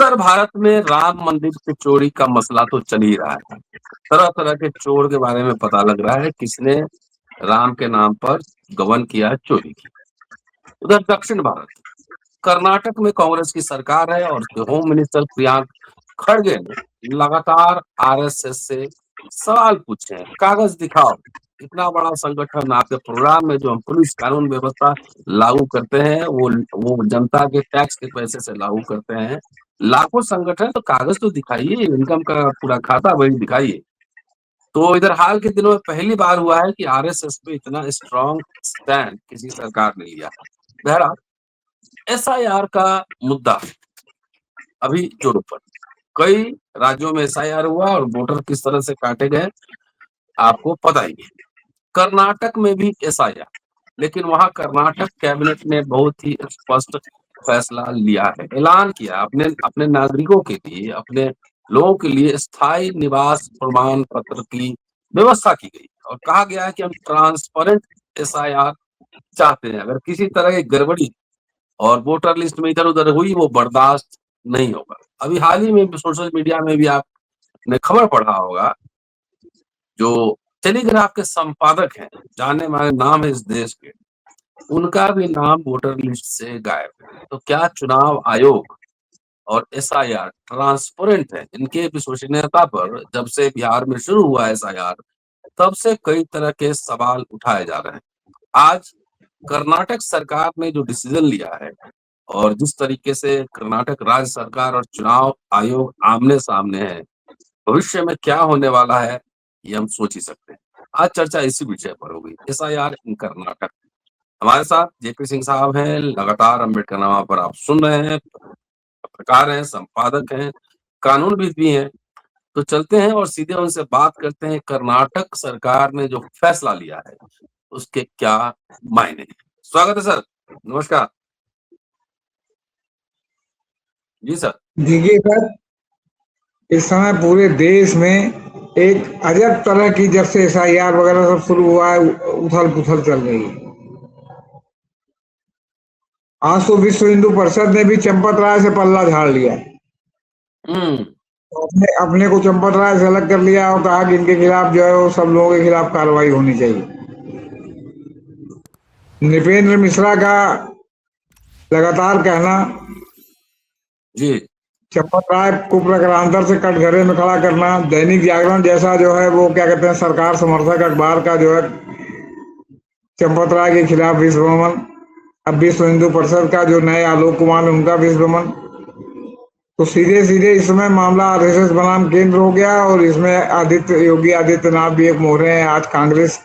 उत्तर भारत में राम मंदिर की चोरी का मसला तो चल ही रहा है। तरह-तरह के चोर के बारे में पता लग रहा है किसने राम के नाम पर गबन किया है, चोरी की। उधर दक्षिण भारत, कर्नाटक में कांग्रेस की सरकार है और उसके होम मिनिस्टर प्रियांक खड़गे ने लगातार आरएसएस से सवाल पूछे हैं, कागज दिखाओ। इतना बड़ा संगठन आपके प्रोग्राम में जो हम पुलिस कानून व्यवस्था लागू करते हैं वो जनता के टैक्स के पैसे से लागू करते हैं। लाखों संगठन तो कागज तो दिखाइए, इनकम का पूरा खाता वही दिखाइए। तो इधर हाल के दिनों में पहली बार हुआ है कि आरएसएस पे इतना स्ट्रांग स्टैंड किसी सरकार ने लिया। बहरहाल एसआईआर का मुद्दा अभी जोरों पर। कई राज्यों में एसआईआर हुआ और वोटर किस तरह से काटे गए आपको पता ही है। कर्नाटक में भी एसआईआर, लेकिन वहां कर्नाटक कैबिनेट ने बहुत ही स्पष्ट फैसला लिया है, ऐलान किया अपने अपने नागरिकों के लिए, अपने लोगों के लिए स्थायी निवास प्रमाण पत्र की व्यवस्था की गई और कहा गया है कि हम ट्रांसपेरेंट एसआईआर चाहते हैं। अगर किसी तरह की गड़बड़ी और वोटर लिस्ट में इधर-उधर हुई वो बर्दाश्त नहीं होगा। अभी हाल ही में सोशल मीडिया में भी आपने खबर पढ़ा होगा, जो टेलीग्राफ के संपादक हैं, जाने-माने नाम है इस देश के, उनका भी नाम वोटर लिस्ट से गायब है। तो क्या चुनाव आयोग और एसआईआर ट्रांसपेरेंट है? इनके विश्वसनीयता पर जब से बिहार में शुरू हुआ एसआईआर, तब से कई तरह के सवाल उठाए जा रहे हैं। आज कर्नाटक सरकार ने जो डिसीजन लिया है और जिस तरीके से कर्नाटक राज्य सरकार और चुनाव आयोग आमने-सामने हैं, भविष्य में क्या होने वाला है, ये हम सोच ही सकते हैं। आज चर्चा इसी विषय पर होगी, एसआईआर इन कर्नाटक। हमारे साथ जेपी सिंह साहब हैं, लगातार अम्बेडकरनामा पर आप सुन रहे हैं, पत्रकार हैं, संपादक हैं, कानूनविद भी हैं। तो चलते हैं और सीधे उनसे बात करते हैं, कर्नाटक सरकार ने जो फैसला लिया है, उसके क्या मायने हैं। स्वागत है सर, नमस्कार। जी सर। देखिए सर, इस समय पूरे देश में एक अजब तरह की, जब से एसआईआर वगैरह सब शुरू हुआ है, उथल पुथल चल रही है। आज तो विश्व हिंदू परिषद ने भी चंपत राय से पल्ला झाड़ लिया है। हम्म। तो अपने अपने को चंपत राय से अलग कर लिया और कहा कि इनके खिलाफ जो है वो सब लोगों के खिलाफ कार्रवाई होनी चाहिए। नृपेंद्र मिश्रा का लगातार कहना, जी। चंपत राय को प्रकारांतर से कटघरे में खड़ा करना, दैनिक जागरण जैसा जो है वो क्या कहते हैं सरकार समर्थक अखबार का जो है चंपत राय के खिलाफ विश्व भ्रमण, अब विश्व हिंदू परिषद का जो नए आलोक कुमार उनका विश्व भ्रमण। तो सीधे सीधे इस समय मामला आरएसएस बनाम केंद्र हो गया और इसमें योगी आदित्यनाथ भी एक मोहरे हैं। आज कांग्रेस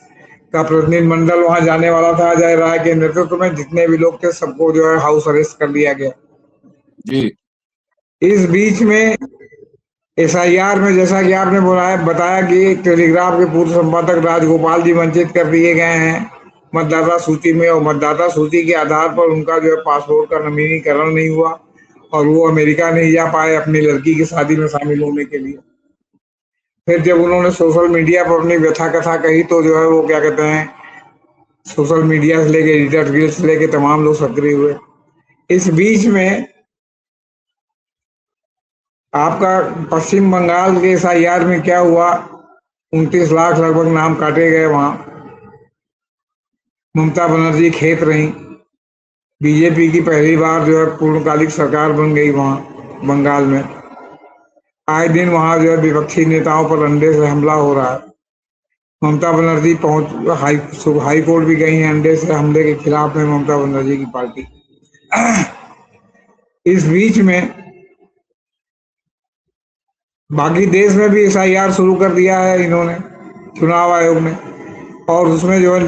का प्रतिनिधिमंडल वहां जाने वाला था, अजय राय के नेतृत्व में जितने भी लोग थे सबको जो है हाउस अरेस्ट कर लिया गया। जी। इस बीच में एसआईआर में जैसा कि आपने बताया कि टेलीग्राफ के पूर्व संपादक राजगोपाल जी वंचित कर दिए गए हैं मतदाता सूची में, और मतदाता सूची के आधार पर उनका जो है पासपोर्ट का नवीनीकरण नहीं हुआ और वो अमेरिका नहीं जा पाए अपनी लड़की की शादी में शामिल होने के लिए। फिर जब उन्होंने सोशल मीडिया पर अपनी व्यथा कथा कही तो जो है वो क्या कहते हैं सोशल मीडिया से लेके एडिटर्स गिल्ड से लेके तमाम लोग सक्रिय हुए। इस बीच में आपका पश्चिम बंगाल के एसआईआर में क्या हुआ, 29 लाख लगभग नाम काटे गए। वहां ममता बनर्जी खेत रही, बीजेपी की पहली बार जो है पूर्णकालिक सरकार बन गई वहां बंगाल में। आए दिन वहां जो है विपक्षी नेताओं पर अंडे से हमला हो रहा है। ममता बनर्जी हाई कोर्ट भी गई है अंडे से हमले के खिलाफ में ममता बनर्जी की पार्टी। इस बीच में बाकी देश में भी एसआईआर शुरू कर दिया है इन्होंने, चुनाव आयोग ने, और उसमें जो है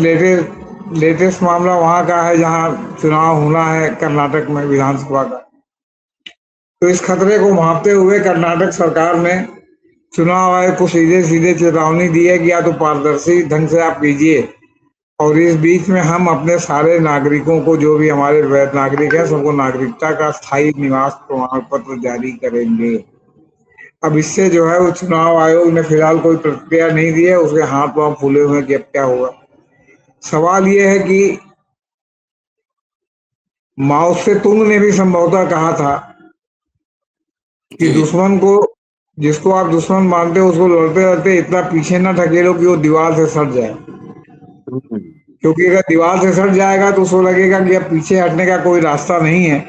लेटेस्ट मामला वहां का है जहां चुनाव होना है कर्नाटक में विधानसभा का। तो इस खतरे को भांपते हुए कर्नाटक सरकार ने चुनाव आयोग को सीधे सीधे चेतावनी दी है कि या तो पारदर्शी ढंग से आप कीजिए, और इस बीच में हम अपने सारे नागरिकों को, जो भी हमारे वैध नागरिक हैं, सबको नागरिकता का स्थायी निवास प्रमाण पत्र जारी करेंगे। अब इससे जो है वो चुनाव आयोग ने फिलहाल कोई प्रतिक्रिया नहीं दी है, उसके हाथ पांव फूले हुए कि अब क्या होगा। सवाल ये है कि माओ से तुंग ने भी संभवतः कहा था कि जी। दुश्मन को, जिसको आप दुश्मन मानते हो, उसको लड़ते लड़ते इतना पीछे ना ढकेलो कि वो दीवार से सट जाए। हम्म, क्योंकि अगर दीवार से सट जाएगा तो उसको लगेगा कि अब पीछे हटने का कोई रास्ता नहीं है।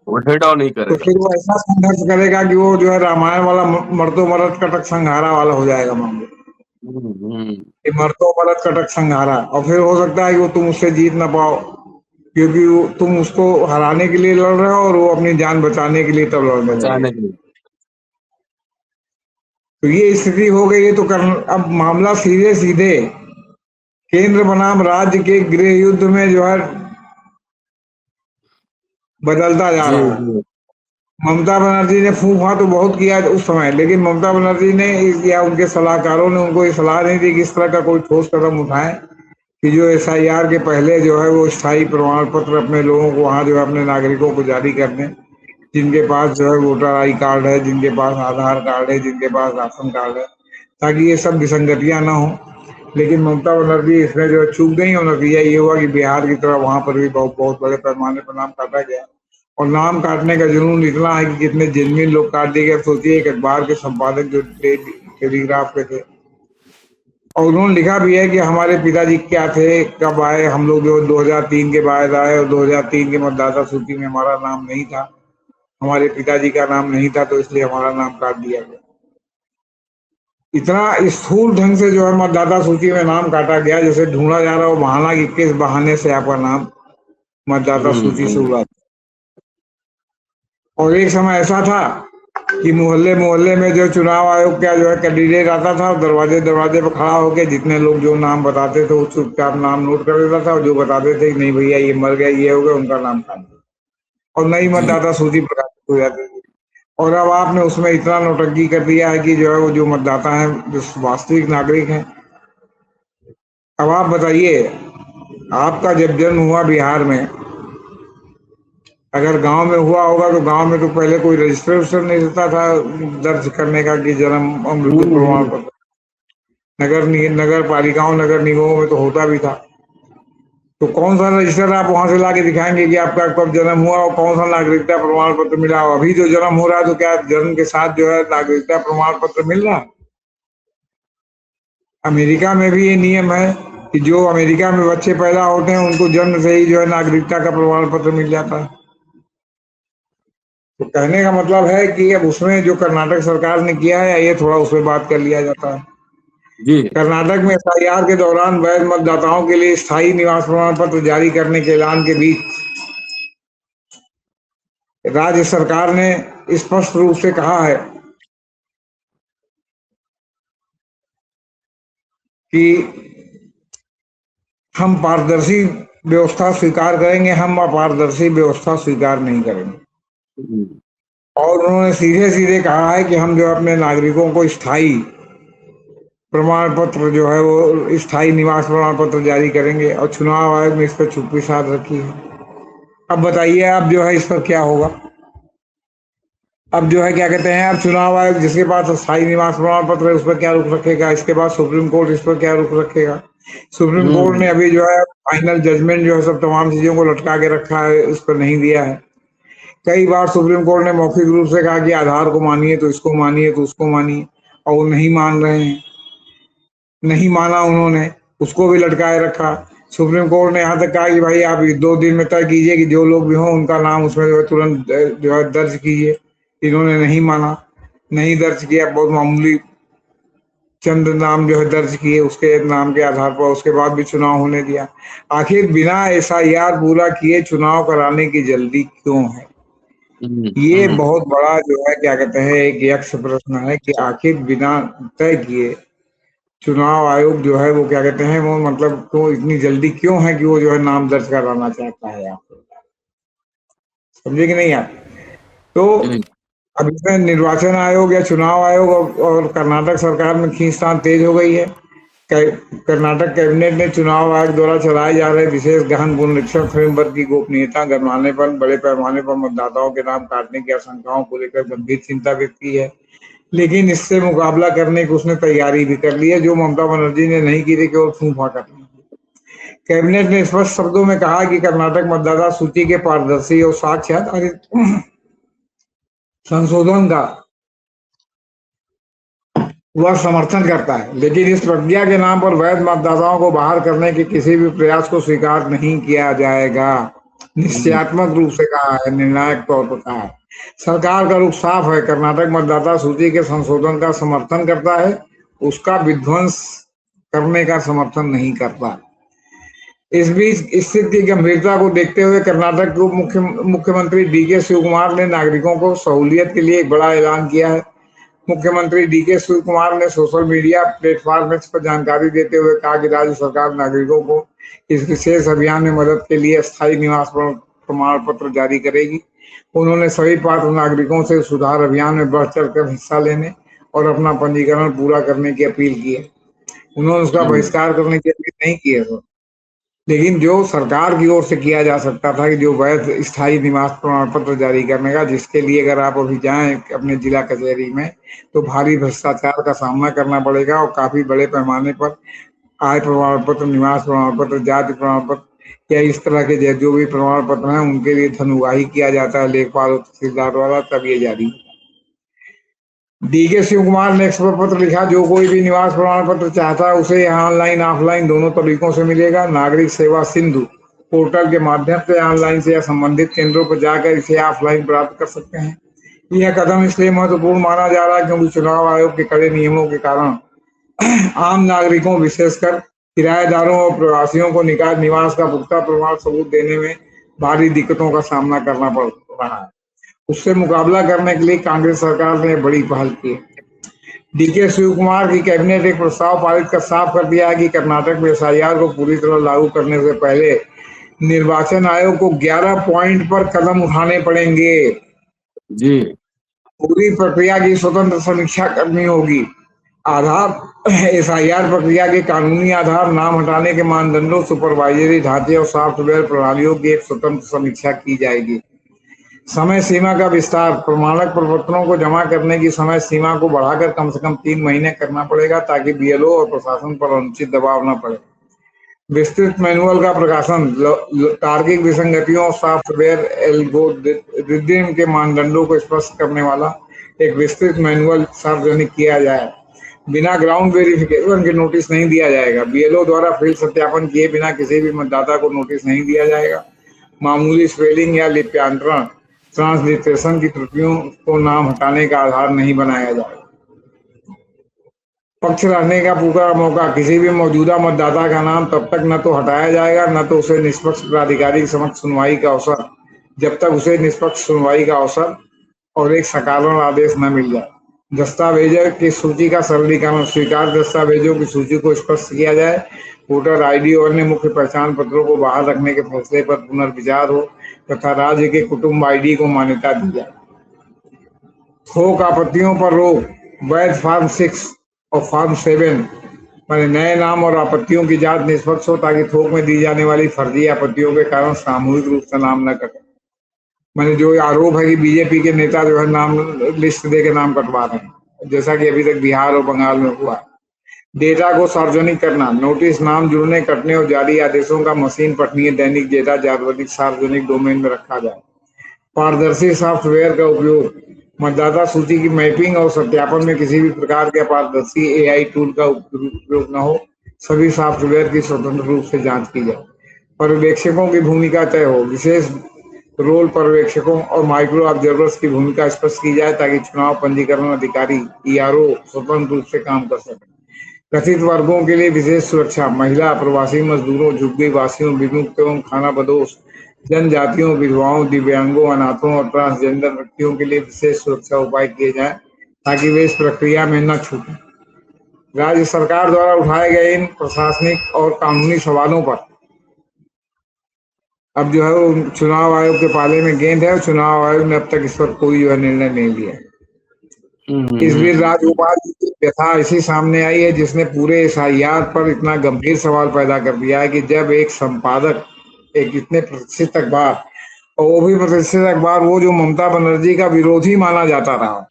वो हेड ऑन नहीं तो करेगा। फिर वो ऐसा संघर्ष करेगा कि वो जो है रामायण वाला मर्दो मरद कटक संघारा वाला हो जाएगा मामला, हम्म। कि मर्दो मरद कटक संघारा। और फिर हो सकता है कि वो तुम उससे जीत ना पाओ, क्योंकि तुम उसको हराने के लिए लड़ रहे हो और वो अपनी जान बचाने के लिए तब लड़ने लगे। बचाने के लिए। तो ये स्थिति हो गई है। तो अब मामला सीधे सीधे केंद्र बनाम राज्य के गृह युद्ध में जो है बदलता जा जी रहा है। जी। ममता बनर्जी ने फूफा तो बहुत किया उस समय, लेकिन ममता बनर्जी ने या उनके सलाहकारों ने उनको ये सलाह नहीं दी कि इस तरह का कोई ठोस कदम उठाएं कि जो एसआईआर के पहले जो है वो स्थायी प्रमाण पत्र अपने लोगों को वहां जो है अपने नागरिकों को जारी कर दें, जिनके पास जो है वोटर आई कार्ड है, जिनके पास आधार कार्ड है, जिनके पास राशन कार्ड है, ताकि ये सब विसंगतियां ना हो। लेकिन ममता बनर्जी इसमें जो है चूक गई और नतीजा ये हुआ कि बिहार की तरह वहां पर भी बहुत बहुत बड़े पैमाने पर नाम काटा गया। और नाम काटने का जुनून इतना है कि कितने जिनमिन लोग काट दिए गए। सोचिए एक अखबार के संपादक जो टेलीग्राफ के थे, और उन्होंने लिखा भी है कि हमारे पिताजी क्या थे, कब आए, हम लोग जो 2003 के बाद आए और 2003 के मतदाता सूची में हमारा नाम नहीं था, हमारे पिताजी का नाम नहीं था, तो इसलिए हमारा नाम काट दिया गया। इतना स्थूल ढंग से जो है मतदाता सूची में नाम काटा गया, जैसे ढूंढा जा रहा हो बहाना कि किस बहाने से आपका नाम मतदाता सूची से हम्म। उड़ा। और एक समय ऐसा था कि मोहल्ले मोहल्ले में जो चुनाव आयोग का जो है कैंडिडेट आता था, दरवाजे दरवाजे पर खड़ा होकर जितने लोग जो नाम बताते थे वो चुपचाप नाम नोट कर देता था, और जो बताते थे कि नहीं भैया ये मर गया, ये हो गया, उनका नाम काट दिया और नई जी। मतदाता सूची प्रकाशित हो जाती थी। और अब आपने उसमें इतना नौटंकी कर दिया है कि जो है वो जो मतदाता है, जो वास्तविक नागरिक हैं। अब आप बताइए, आपका जब जन्म हुआ बिहार में, अगर गांव में हुआ होगा तो गांव में तो पहले कोई रजिस्ट्रेशन नहीं रहता था दर्ज करने का कि जन्म और मृत्यु प्रमाण हम्म। पत्र। नगर पालिकाओं नगर निगमों में तो होता भी था। तो कौन सा रजिस्टर आप वहां से लाके दिखाएंगे कि आपका कब जन्म हुआ और कौन सा नागरिकता प्रमाण पत्र मिला? अभी जो जन्म हो रहा है तो क्या जन्म के साथ जो है नागरिकता प्रमाण पत्र मिल रहा है? अमेरिका में भी ये नियम है कि जो अमेरिका में बच्चे पैदा होते हैं उनको जन्म से ही जो है नागरिकता का प्रमाण पत्र मिल जाता है। तो कहने का मतलब है कि अब उसमें जो कर्नाटक सरकार ने किया है, ये थोड़ा उसमें बात कर लिया जाता है। जी। कर्नाटक में एसआईआर के दौरान वैध मतदाताओं के लिए स्थायी निवास प्रमाण पत्र जारी करने के ऐलान के बीच राज्य सरकार ने स्पष्ट रूप से कहा है कि हम पारदर्शी व्यवस्था स्वीकार करेंगे, हम अपारदर्शी व्यवस्था स्वीकार नहीं करेंगे। हम्म, और उन्होंने सीधे सीधे कहा है कि हम जो अपने नागरिकों को स्थायी प्रमाण पत्र जो है वो स्थायी निवास प्रमाण पत्र जारी करेंगे, और चुनाव आयोग ने इस पर चुप्पी साध रखी है। अब बताइए आप जो है इस पर क्या होगा? अब जो है क्या कहते हैं, अब चुनाव आयोग जिसके पास स्थायी निवास प्रमाण पत्र है उस पर क्या रुख रखेगा? इसके बाद सुप्रीम कोर्ट इस पर क्या रुख रखेगा? सुप्रीम कोर्ट ने हम्म। अभी जो है फाइनल जजमेंट जो है सब तमाम चीजों को लटका के रखा है, इस पर नहीं दिया है। कई बार सुप्रीम कोर्ट ने मौखिक रूप से कहा कि आधार को मानिए तो इसको मानिए तो उसको मानिए, और वो नहीं मान रहे हैं। नहीं माना उन्होंने, उसको भी लटकाए रखा। सुप्रीम कोर्ट ने यहाँ तक कहा कि भाई आप 2 दिन में तय कीजिए कि जो लोग भी हों उनका नाम उसमें जो है तुरंत जो है दर्ज कीजिए। इन्होंने नहीं माना, नहीं दर्ज किया। बहुत मामूली चंद नाम जो है दर्ज किए उसके नाम के आधार पर, उसके बाद भी चुनाव होने दिया। आखिर बिना एसआईआर पूरा किए चुनाव कराने की जल्दी क्यों है? ये हम्म। बहुत बड़ा जो है क्या कहते हैं एक यक्ष प्रश्न है कि आखिर बिना तय किए चुनाव आयोग जो है वो क्या कहते हैं वो मतलब क्यों इतनी जल्दी क्यों है कि वो जो है नाम दर्ज कराना चाहता है? आप समझे कि नहीं आप? तो जी। अब इसमें निर्वाचन आयोग या चुनाव आयोग और कर्नाटक सरकार में खींचतान तेज हो गई है। कर्नाटक कैबिनेट ने चुनाव आयोग द्वारा चलाए जा रहे विशेष गहन पुनरीक्षण फ्रेमवर्क की गोपनीयता गंवाने पर बड़े पैमाने पर मतदाताओं के नाम काटने की आशंकाओं को लेकर गंभीर चिंता व्यक्त की है। लेकिन इससे मुकाबला करने की उसने तैयारी भी कर ली है, जो ममता बनर्जी ने नहीं की थी, केवल फूफा करनी। कैबिनेट ने स्पष्ट शब्दों में कहा कि कर्नाटक मतदाता सूची के पारदर्शी और साक्ष्य आधारित संशोधन का वह समर्थन करता है, लेकिन इस प्रक्रिया के नाम पर वैध मतदाताओं को बाहर करने के किसी भी प्रयास को स्वीकार नहीं किया जाएगा। हम्म, निश्चयात्मक रूप से कहा है, निर्णायक तौर पर कहा है। सरकार का रुख साफ है, कर्नाटक मतदाता सूची के संशोधन का समर्थन करता है, उसका विध्वंस करने का समर्थन नहीं करता। इस बीच स्थिति की गंभीरता को देखते हुए कर्नाटक के मुख्यमंत्री डीके शिव कुमार ने नागरिकों को सहूलियत के लिए एक बड़ा ऐलान किया है। मुख्यमंत्री डीके शिव कुमार ने सोशल मीडिया प्लेटफॉर्म एक्स पर जानकारी देते हुए कहा कि राज्य सरकार नागरिकों को इस विशेष अभियान में मदद के लिए स्थायी निवास प्रमाण पत्र जारी करेगी। उन्होंने सभी पात्र नागरिकों से सुधार अभियान में बढ़ चढ़ कर हिस्सा लेने और अपना पंजीकरण पूरा करने की अपील की है। उन्होंने उसका हम्म, बहिष्कार करने की अपील नहीं की है, लेकिन जो सरकार की ओर से किया जा सकता था कि जो वैध स्थायी निवास प्रमाण पत्र जारी करने का, जिसके लिए अगर आप अभी जाएं अपने जिला कचहरी में तो भारी भ्रष्टाचार का सामना करना पड़ेगा और काफी बड़े पैमाने पर आय प्रमाण पत्र, निवास प्रमाण पत्र, जाति प्रमाण पत्र या इस तरह के जो भी प्रमाण पत्र हैं उनके लिए धन उगाही किया जाता है लेखपाल और तहसीलदार द्वारा, तब ये जारी। डीके शिव कुमार ने एक्स पर पत्र लिखा, जो कोई भी निवास प्रमाण पत्र चाहता है उसे यहाँ ऑनलाइन ऑफलाइन दोनों तरीकों से मिलेगा। नागरिक सेवा सिंधु पोर्टल के माध्यम से ऑनलाइन से या संबंधित केंद्रों पर जाकर इसे ऑफलाइन प्राप्त कर सकते हैं। यह कदम इसलिए महत्वपूर्ण माना जा रहा है क्योंकि चुनाव आयोग के कड़े नियमों के कारण आम नागरिकों विशेषकर किराएदारों और प्रवासियों को निवास का पुख्ता प्रमाण सबूत देने में भारी दिक्कतों का सामना करना पड़ रहा है। उससे मुकाबला करने के लिए कांग्रेस सरकार ने बड़ी पहल की है। डीके शिव कुमार की कैबिनेट एक प्रस्ताव पारित कर साफ कर दिया है कि कर्नाटक में एसआईआर को पूरी तरह लागू करने से पहले निर्वाचन आयोग को 11 पॉइंट पर कदम उठाने पड़ेंगे। जी, पूरी प्रक्रिया की स्वतंत्र समीक्षा करनी होगी। आधार एसआईआर प्रक्रिया के कानूनी आधार, नाम हटाने के मानदंडों, सुपरवाइजरी ढांचे और सॉफ्टवेयर प्रणालियों की एक स्वतंत्र समीक्षा की जाएगी। समय सीमा का विस्तार, प्रमाणक प्रपत्रों को जमा करने की समय सीमा को बढ़ाकर कम से कम 3 महीने करना पड़ेगा ताकि बीएलओ और प्रशासन पर अनुचित दबाव न पड़े। विस्तृत मैनुअल का प्रकाशन, तार्किक विसंगतियों, सॉफ्टवेयर एल्गोरिदम के मानदंडों को स्पष्ट करने वाला एक विस्तृत मैनुअल सार्वजनिक किया जाए। बिना ग्राउंड वेरिफिकेशन के नोटिस नहीं दिया जाएगा। बीएलओ द्वारा फील्ड सत्यापन किए बिना किसी भी मतदाता को नोटिस नहीं दिया जाएगा। मामूली स्पेलिंग या लिप्यांतरण, ट्रांसलिटरेशन की त्रुटियों को नाम हटाने का आधार नहीं बनाया जाएगा। पक्ष रहने का पूरा मौका, किसी भी मौजूदा मतदाता का नाम तब तक न तो हटाया जाएगा न तो उसे निष्पक्ष प्राधिकारी के समक्ष सुनवाई का अवसर, जब तक उसे निष्पक्ष सुनवाई का अवसर और एक सकारण आदेश न मिल जाए। दस्तावेजों की सूची का सरलीकरण, स्वीकार दस्तावेजों की सूची को स्पष्ट किया जाए। वोटर आईडी और अन्य मुख्य पहचान पत्रों को बाहर रखने के फैसले पर पुनर्विचार हो तथा राज्य के कुटुंब आईडी को मान्यता दी जाए। थोक आपत्तियों पर रोक, वैध फॉर्म 6 और फॉर्म 7 मैंने नए नाम और आपत्तियों की जांच निष्पक्ष हो ताकि थोक में दी जाने वाली फर्जी आपत्तियों के कारण सामूहिक रूप से नाम न कटे। मैंने जो आरोप है कि बीजेपी के नेता जो है नाम लिस्ट दे के नाम कटवा रहे हैं, जैसा कि अभी तक बिहार और बंगाल में हुआ। डेटा को सार्वजनिक करना, नोटिस, नाम जुड़ने, कटने और जारी आदेशों का मशीन पठनीय दैनिक डेटा सार्वजनिक डोमेन में रखा जाए। पारदर्शी सॉफ्टवेयर का उपयोग, मतदाता सूची की मैपिंग और सत्यापन में किसी भी प्रकार के पारदर्शी एआई टूल का उपयोग न हो। सभी सॉफ्टवेयर की स्वतंत्र रूप से जांच की जाए। पर्यवेक्षकों की भूमिका तय हो, विशेष रोल पर्यवेक्षकों और माइक्रो ऑब्जर्वर्स की भूमिका स्पष्ट की जाए ताकि चुनाव पंजीकरण अधिकारी ईआरओ स्वतंत्र रूप से काम कर सके। कथित वर्गों के लिए विशेष सुरक्षा, महिला, प्रवासी मजदूरों, झुग्गी वासियों, विमुक्त एवं खानाबदोश जनजातियों, विधवाओं, दिव्यांगों, अनाथों और ट्रांसजेंडर व्यक्तियों के लिए विशेष सुरक्षा उपाय किए जाएं ताकि वे इस प्रक्रिया में न छूटें। राज्य सरकार द्वारा उठाए गए इन प्रशासनिक और कानूनी सवालों पर अब जो है वो चुनाव आयोग के पाले में गेंद है और चुनाव आयोग ने अब तक इस पर कोई जो है निर्णय नहीं लिया। इस बीच राजगोपाल जी की व्यथा ऐसी सामने आई है जिसने पूरे एसआईआर पर इतना गंभीर सवाल पैदा कर दिया है कि जब एक संपादक एक इतने प्रतिष्ठित अखबार, और वो भी प्रतिष्ठित अखबार वो जो ममता बनर्जी का विरोधी माना जाता रहा,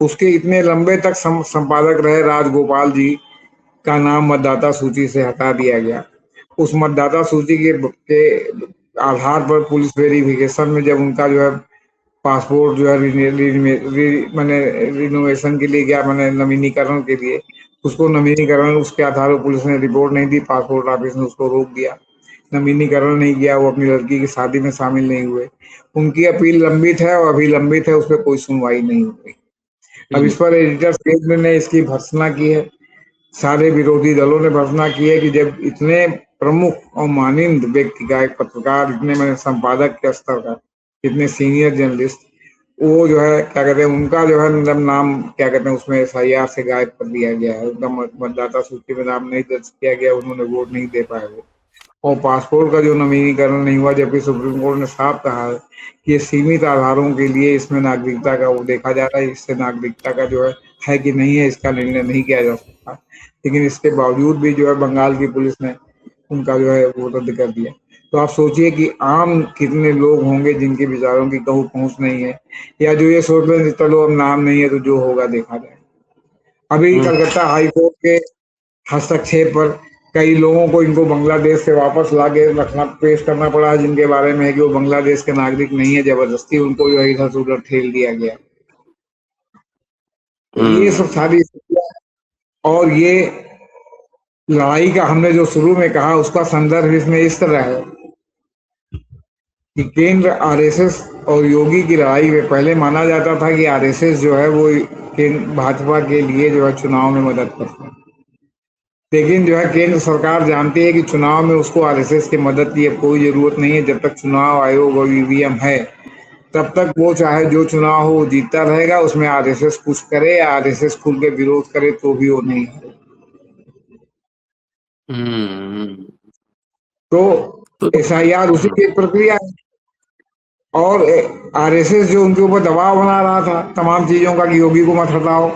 उसके इतने लंबे तक संपादक रहे राजगोपाल जी का नाम मतदाता सूची से हटा दिया गया। उस मतदाता सूची के आधार पर पुलिस वेरिफिकेशन में जब उनका जो है पासपोर्ट जो है मैंने रिनोवेशन के लिए गया, मैंने नवीनीकरण के लिए, उसको नवीनीकरण उसके आधार पर पुलिस ने रिपोर्ट नहीं दी, पासपोर्ट ऑफिस ने उसको रोक दिया, नवीनीकरण नहीं किया, वो अपनी लड़की की शादी में शामिल नहीं हुए। उनकी अपील लंबित है और अभी लंबित है, उस पर कोई सुनवाई नहीं हुई। अब इस पर एडिटर्स गिल्ड ने इसकी भर्त्सना की है, सारे विरोधी दलों ने भर्त्सना की है कि जब इतने प्रमुख और मानिंद व्यक्ति का, एक पत्रकार, इतने मैंने संपादक के स्तर का, इतने सीनियर जर्नलिस्ट, वो जो है क्या कहते हैं, उनका जो है मतलब नाम क्या कहते हैं उसमें एफआईआर से गायब कर दिया गया है, उनका मतदाता सूची में नाम नहीं दर्ज किया गया, उन्होंने वोट नहीं दे पाए वो। और पासपोर्ट का जो नवीनीकरण नहीं हुआ, जबकि सुप्रीम कोर्ट ने साफ कहा है कि ये सीमित आधारों के लिए इसमें नागरिकता का वो देखा जा रहा है, इससे नागरिकता का जो है कि नहीं है, इसका निर्णय नहीं किया जा सकता। लेकिन इसके बावजूद भी जो है बंगाल की पुलिस ने उनका जो है वो रद्द कर दिया। तो आप सोचिए कि आम कितने लोग होंगे जिनके विचारों की कहूँ पहुंच नहीं है, या जो ये सोच रहे चलो अब नाम नहीं है तो जो होगा देखा जाए। अभी कलकत्ता हाई कोर्ट के हस्तक्षेप पर कई लोगों को इनको बांग्लादेश से वापस लाके रखना, पेश करना पड़ा, जिनके बारे में है कि वो बांग्लादेश के नागरिक नहीं है, जबरदस्ती उनको जो है इधर से उधर ठेल दिया गया। तो ये सब सारी स्थितियां, और ये लड़ाई का हमने जो शुरू में कहा उसका संदर्भ इसमें इस तरह है कि केंद्र आरएसएस और योगी की लड़ाई में पहले माना जाता था कि आरएसएस जो है वो भाजपा के लिए जो है चुनाव में मदद करता है, लेकिन जो है केंद्र सरकार जानती है कि चुनाव में उसको आरएसएस की मदद की अब कोई जरूरत नहीं है। जब तक चुनाव आयोग और ईवीएम है तब तक वो चाहे जो चुनाव हो वो जीतता रहेगा, उसमें आरएसएस कुछ करे या आरएसएस खुल के विरोध करे तो भी वो नहीं है। तो एसआईआर उसी की एक प्रक्रिया है। और आरएसएस जो उनके ऊपर दबाव बना रहा था तमाम चीजों का कि योगी को मत हटाओ,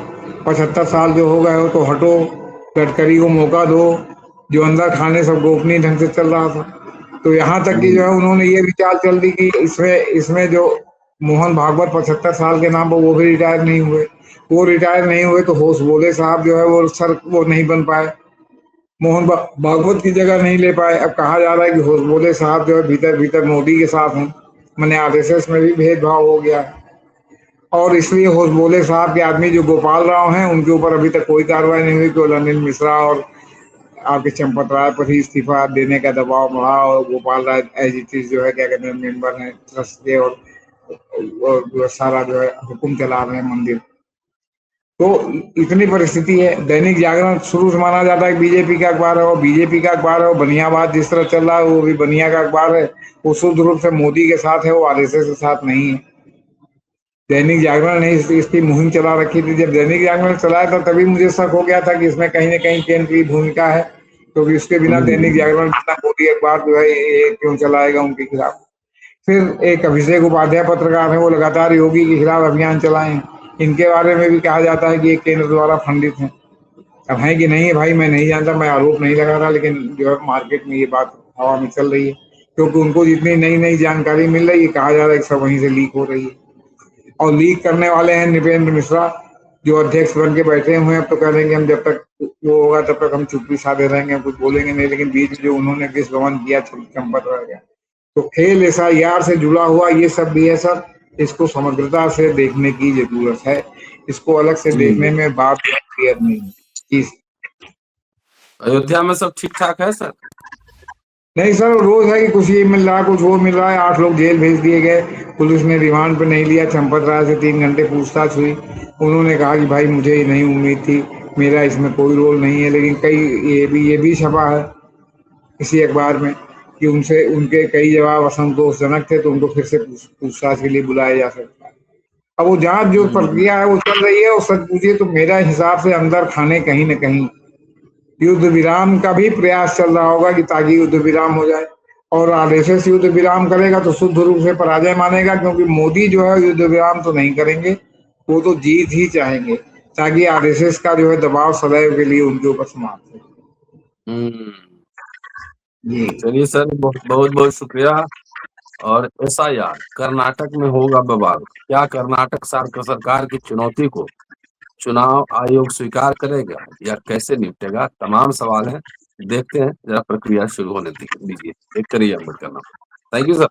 75 साल जो हो गए हो तो हटो, गडकरी को मौका दो, जो अंदर खाने सब गोपनीय ढंग से चल रहा था। तो यहाँ तक कि जो है उन्होंने ये विचार चल दी कि इसमें इसमें जो मोहन भागवत 75 साल के नाम पर वो भी रिटायर नहीं हुए, वो रिटायर नहीं हुए तो होश बोले साहब जो है वो सर वो नहीं बन पाए, मोहन भागवत की जगह नहीं ले पाए। अब कहा जा रहा है कि होश बोले साहब जो है भीतर भीतर मोदी के साथ हैं, मैंने आरएसएस में भी भेदभाव हो गया है। और इसलिए होशबोले साहब के आदमी जो गोपाल राव हैं उनके ऊपर अभी तक कोई कार्रवाई नहीं हुई, केवल अनिल मिश्रा और आपके चंपत राय पर ही इस्तीफा देने का दबाव बढ़ा, और Gopal Rai as it is जो है क्या कहते हैं मेंबर हैं ट्रस्ट के, और जो सारा जो है हुक्म चला रहे हैं मंदिर। तो इतनी परिस्थिति है। दैनिक जागरण शुरू से माना जाता है बीजेपी का अखबार है, और बीजेपी का अखबार है, और बनियाबाद जिस तरह चल रहा है वो भी बनिया का अखबार है, वो शुद्ध रूप से मोदी के साथ है, वो आरएसएस के साथ नहीं है। दैनिक जागरण ने इसकी मुहिम चला रखी थी। जब दैनिक जागरण चलाया था तभी मुझे शक हो गया था कि इसमें कहीं ना कहीं केंद्र की भूमिका है, क्योंकि उसके बिना दैनिक जागरण बिना मोदी अखबार जो है ये क्यों चलाएगा उनके खिलाफ। फिर एक अभिषेक उपाध्याय पत्रकार है, वो लगातार योगी के खिलाफ अभियान चलाए, इनके बारे में भी कहा जाता है कि ये केंद्र द्वारा फंडित है। अब है कि नहीं है भाई मैं नहीं जानता, मैं आरोप नहीं लगा रहा, लेकिन जो है मार्केट में ये बात हवा में चल रही है, क्योंकि उनको जितनी नई नई जानकारी मिल रही है कहा जा रहा है कि सब वहीं से लीक हो रही है। और लीक करने वाले हैं नृपेंद्र मिश्रा, जो अध्यक्ष बन के बैठे हुए हैं। अब तो कह रहे हैं हम जब तक वो होगा तब तक हम चुप्पी साधे रहेंगे, कुछ बोलेंगे नहीं, लेकिन बीच में जो उन्होंने विष गमन किया चंपत रह गया। तो खेल एसआईआर से जुड़ा हुआ ये सब भी है सर, इसको समग्रता से देखने की जरूरत है, इसको अलग से देखने में बात क्लियर नहीं है। अयोध्या में सब ठीक ठाक है सर? नहीं सर, रोज है कि कुछ ये मिल रहा है कुछ वो मिल रहा है। 8 लोग जेल भेज दिए गए, पुलिस ने रिमांड पे नहीं लिया। चंपत राय से 3 घंटे पूछताछ हुई, उन्होंने कहा कि भाई मुझे ये नहीं उम्मीद थी, मेरा इसमें कोई रोल नहीं है। लेकिन कई ये भी छपा है किसी अखबार में कि उनसे उनके कई जवाब असंतोषजनक थे, तो उनको फिर से पूछताछ के लिए बुलाया जा सकता है। अब वो जांच जो प्रक्रिया है वो चल रही है, और सच पूछिए तो मेरा हिसाब से अंदर खाने कहीं न कहीं युद्ध विराम का भी प्रयास चल रहा होगा कि ताकि युद्ध विराम हो जाए। और आरएसएस युद्ध विराम करेगा तो शुद्ध रूप से पराजय मानेगा, क्योंकि मोदी जो है युद्ध विराम तो नहीं करेंगे, वो तो जीत ही चाहेंगे, ताकि आरएसएस का जो है दबाव सदैव के लिए उनके ऊपर समाप्त हो। चलिए सर, बहुत बहुत शुक्रिया। और एसआईआर कर्नाटक में होगा बवाल, क्या कर्नाटक सरकार की चुनौती को चुनाव आयोग स्वीकार करेगा या कैसे निपटेगा? तमाम सवाल हैं, देखते हैं, जरा प्रक्रिया शुरू होने दीजिए। एक करिए अम्बेडकर नाम। Thank you sir.